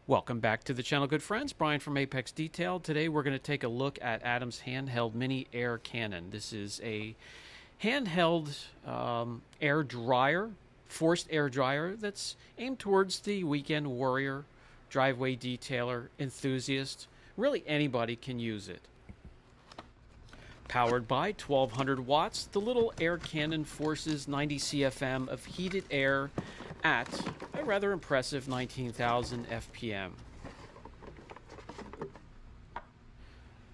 Welcome back to the channel, good friends. Brian from Apex Detail. Today we're going to take a look at Adam's Handheld Mini Air Cannon. This is a handheld air dryer, forced air dryer that's aimed towards the weekend warrior, driveway detailer, enthusiast. Really anybody can use it. Powered by 1200 watts, the little air cannon forces 90 CFM of heated air at a rather impressive 19,000 FPM.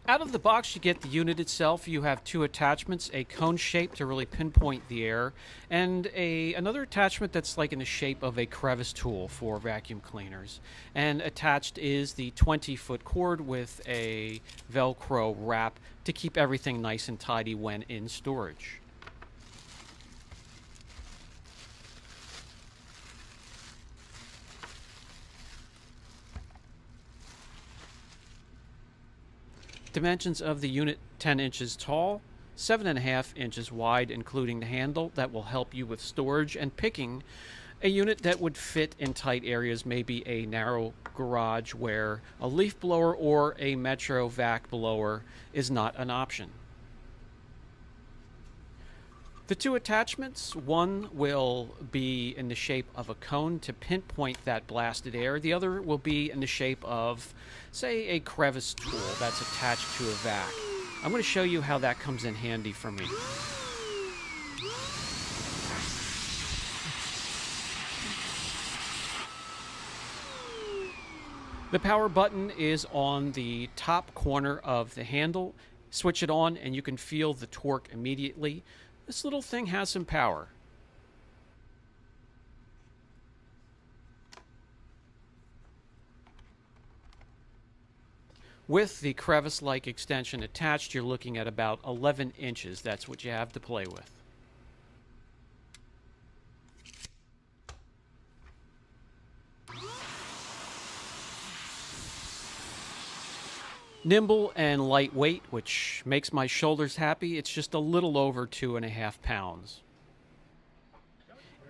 Out of the box, you get the unit itself. You have two attachments, a cone shape to really pinpoint the air, and another attachment that's like in the shape of a crevice tool for vacuum cleaners. And attached is the 20-foot cord with a Velcro wrap to keep everything nice and tidy when in storage. Dimensions of the unit: 10 inches tall, 7.5 inches wide, including the handle. That will help you with storage and picking a unit that would fit in tight areas, maybe a narrow garage where a leaf blower or a Metro vac blower is not an option. The two attachments, one will be in the shape of a cone to pinpoint that blasted air. The other will be in the shape of, say, a crevice tool that's attached to a vac. I'm going to show you how that comes in handy for me. The power button is on the top corner of the handle. Switch it on and you can feel the torque immediately. This little thing has some power. With the crevice-like extension attached, you're looking at about 11 inches. That's what you have to play with. Nimble and lightweight, which makes my shoulders happy. It's just a little over 2.5 pounds.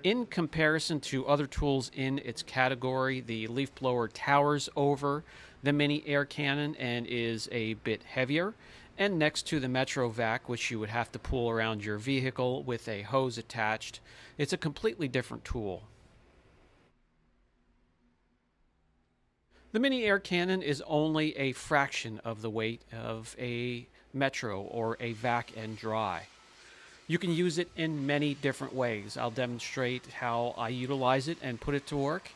In comparison to other tools in its category, the leaf blower towers over the Mini Air Cannon and is a bit heavier. And next to the Metro vac, which you would have to pull around your vehicle with a hose attached, it's a completely different tool. The Mini Air Cannon is only a fraction of the weight of a Metro or a vac and dry. You can use it in many different ways. I'll demonstrate how I utilize it and put it to work.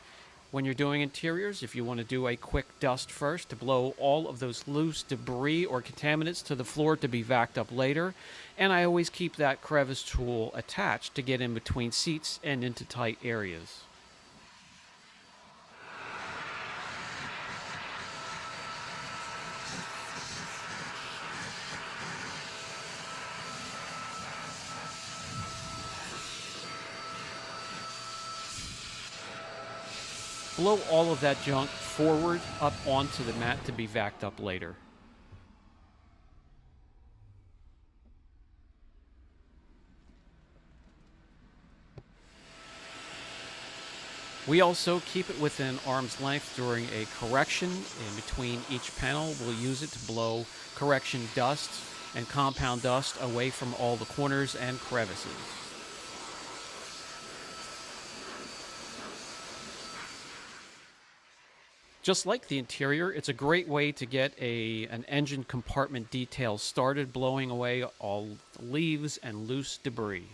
When you're doing interiors, if you want to do a quick dust first to blow all of those loose debris or contaminants to the floor to be vacuumed up later. And I always keep that crevice tool attached to get in between seats and into tight areas. Blow all of that junk forward up onto the mat to be vacuumed up later. We also keep it within arm's length during a correction. In between each panel, we'll use it to blow correction dust and compound dust away from all the corners and crevices. Just like the interior, it's a great way to get an engine compartment detail started, blowing away all leaves and loose debris.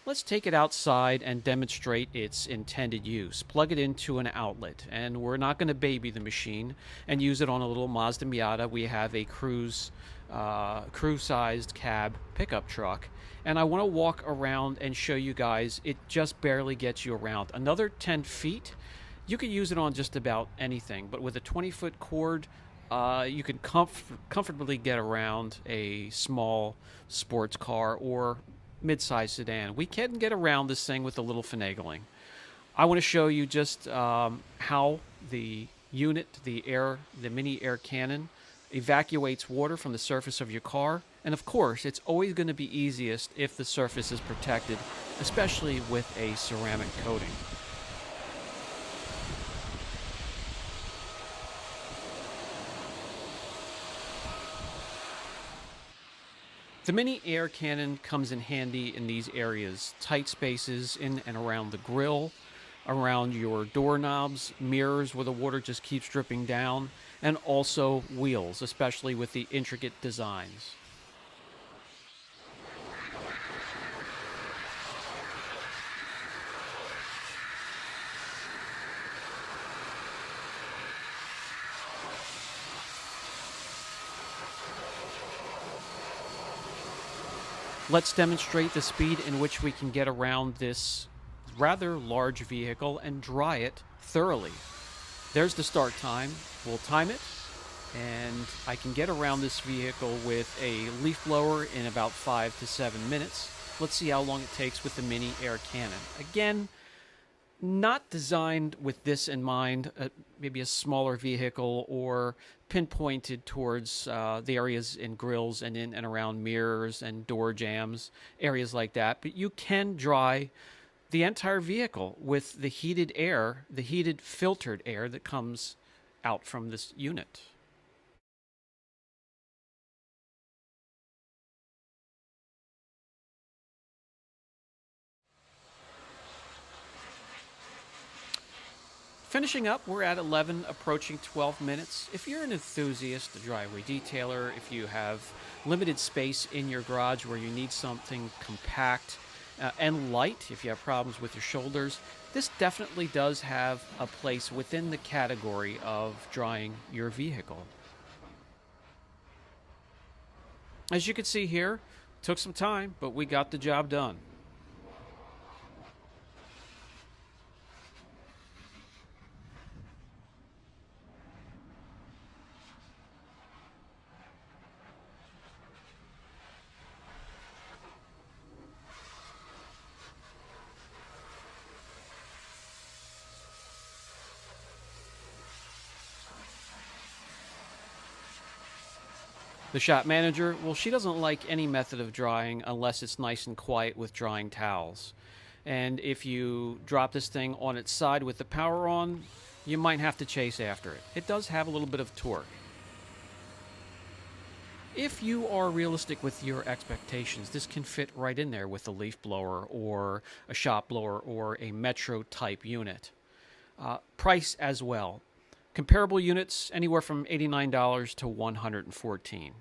Let's take it outside and demonstrate its intended use. Plug it into an outlet, and we're not going to baby the machine and use it on a little Mazda Miata. We have a crew-sized cab pickup truck, and I want to walk around and show you guys. It just barely gets you around. Another 10 feet, you could use it on just about anything, but with a 20-foot cord, you can comfortably get around a small sports car or mid-size sedan. We can get around this thing with a little finagling. I want to show you just how the unit, the Mini Air Cannon, evacuates water from the surface of your car. And of course, it's always going to be easiest if the surface is protected, especially with a ceramic coating. The Mini Air Cannon comes in handy in these areas: tight spaces in and around the grill, around your doorknobs, mirrors where the water just keeps dripping down, and also wheels, especially with the intricate designs. Let's demonstrate the speed in which we can get around this rather large vehicle and dry it thoroughly. There's the start time. We'll time it, and I can get around this vehicle with a leaf blower in about 5 to 7 minutes. Let's see how long it takes with the Mini Air Cannon. Again, not designed with this in mind, maybe a smaller vehicle or pinpointed towards the areas in grills and in and around mirrors and door jambs, areas like that. But you can dry the entire vehicle with the heated air, the heated filtered air that comes out from this unit. Finishing up, we're at 11, approaching 12 minutes. If you're an enthusiast, a driveway detailer, if you have limited space in your garage where you need something compact and light, if you have problems with your shoulders, this definitely does have a place within the category of drying your vehicle. As you can see here, took some time, but we got the job done. The shop manager, well, she doesn't like any method of drying unless it's nice and quiet with drying towels. And if you drop this thing on its side with the power on, you might have to chase after it. It does have a little bit of torque. If you are realistic with your expectations, this can fit right in there with a leaf blower or a shop blower or a Metro type unit. Price as well. Comparable units anywhere from $89 to $114.